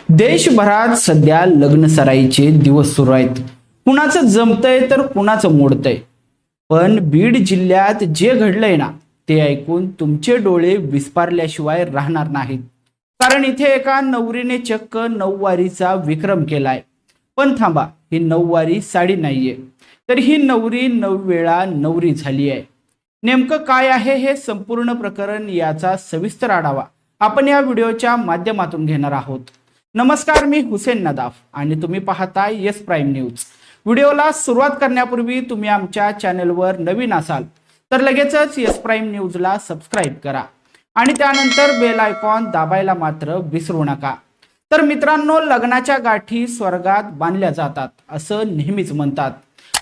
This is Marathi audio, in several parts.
देशभरात सध्या लग्न सराईचे दिवस सुरू आहेत। कुणाचं जमतंय तर कुणाचं मोडतंय। पण बीड जिल्ह्यात जे घडलंय ना ते ऐकून तुमचे डोळे विस्पारल्याशिवाय राहणार नाहीत। कारण इथे एका नवरीने चक्क नऊवारीचा विक्रम केलाय। पण थांबा, ही नऊवारी साडी नाहीये, तर ही नवरी 9 वेळा नवरी झाली आहे। नेमकं काय आहे हे संपूर्ण प्रकरण, याचा सविस्तर आढावा आपण या व्हिडिओच्या माध्यमातून घेणार आहोत। नमस्कार, मी हुसेन नदाफ आणि तुम्ही पाहताय यस प्राईम न्यूज। व्हिडिओला सुरुवात करण्यापूर्वी तुम्ही आमच्या चॅनलवर नवीन असाल तर लगेचच यस प्राईम न्यूजला सबस्क्राईब करा आणि त्यानंतर बेल आयकॉन दाबायला मात्र विसरू नका। तर मित्रांनो, लग्नाच्या गाठी स्वर्गात बांधल्या जातात असं नेहमीच म्हणतात,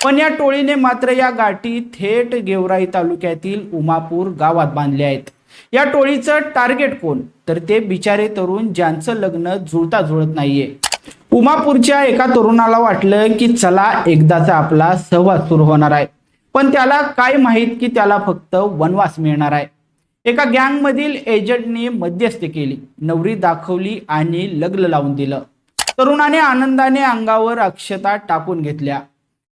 पण या टोळीने मात्र या गाठी थेट गेवराई तालुक्यातील उमापूर गावात बांधल्या आहेत। या टोळीचं टार्गेट कोण, तर ते बिचारे तरुण ज्यांचं लग्न जुळता जुळत नाहीये। उमापूरच्या एका तरुणाला वाटलं की चला एकदाचा आपला सहवास सुरू होणार आहे, पण त्याला काय माहित की त्याला फक्त वनवास मिळणार आहे। एका गँग मधील एजंटने मध्यस्थी केली, नवरी दाखवली आणि लग्न लावून दिलं। तरुणाने आनंदाने अंगावर अक्षता टाकून घेतल्या,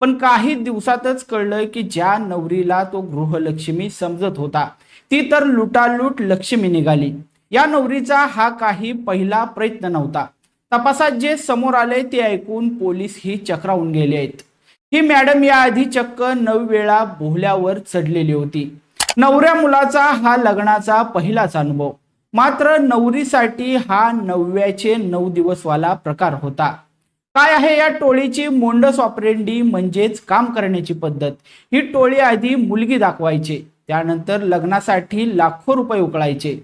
पण काही दिवसातच कळलं की ज्या नवरीला तो गृहलक्ष्मी समजत होता ती तर लुटालूट लक्ष्मी निघाली। या नवरीचा हा काही पहिला प्रयत्न नव्हता। तपासात जे समोर आले ते ऐकून पोलीस ही चक्रावून गेले आहेत। ही मॅडम याआधी चक्क 9 वेळा बोहल्यावर चढलेली होती। नवऱ्या मुलाचा हा लग्नाचा पहिलाच अनुभव, मात्र नवरीसाठी हा 9व्याचे 9 दिवसवाला प्रकार होता। काय आहे या टोळीची मोंडस ऑपरेंडी, म्हणजेच काम करण्याची पद्धत। ही टोळी आधी मुलगी दाखवायचे, त्यानंतर लग्नासाठी लाखो रुपये उकळायचे,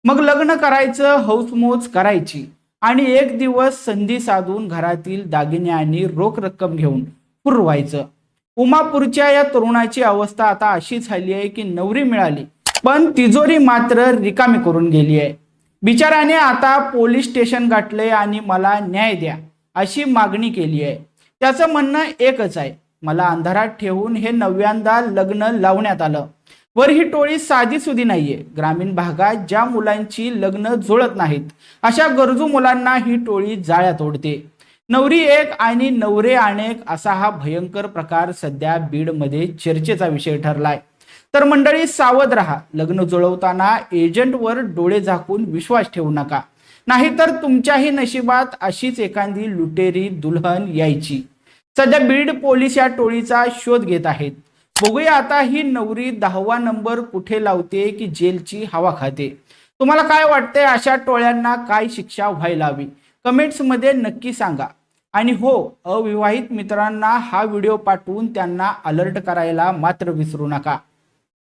मग लग्न करायचं, हौसमौज करायची आणि एक दिवस संधी साधून घरातील दागिने आणि रोख रक्कम घेऊन पुरवायचं। उमापूरच्या या तरुणाची अवस्था आता अशी झाली आहे की नवरी मिळाली पण तिजोरी मात्र रिकामी करून गेली आहे। बिचाराने आता पोलीस स्टेशन गाठले आणि मला न्याय द्या अशी मागणी केली आहे। त्याचं म्हणणं एकच आहे, मला अंधारात ठेवून हे 9व्यांदा लग्न लावण्यात आलं। वर ही टोळी साधी सुधी नाहीये। ग्रामीण भागात ज्या मुलांची लग्न जुळत नाहीत अशा गरजू मुलांना ही टोळी जाळ्यात ओढते। नवरी एक आणि नवरे अनेक असा हा भयंकर प्रकार सध्या बीडमध्ये चर्चेचा विषय ठरलाय। तर मंडळी, सावध राहा। लग्न जुळवताना एजंटवर डोळे झाकून विश्वास ठेवू नका, नाहीतर तुमच्याही नशिबात अशीच एखादी लुटेरी दुल्हन यायची। सध्या बीड पोलीस या टोळीचा शोध घेत आहेत। बघूया आता ही नवरी 10वा नंबर कुठे लावते की जेलची हवा खाते। तुम्हाला काय वाटतंय, अशा टोळ्यांना काय शिक्षा व्हायला हवी? कमेंट्स मध्ये नक्की सांगा। आणि हो, अविवाहित मित्रांना हा व्हिडिओ पाठवून त्यांना अलर्ट करायला मात्र विसरू नका।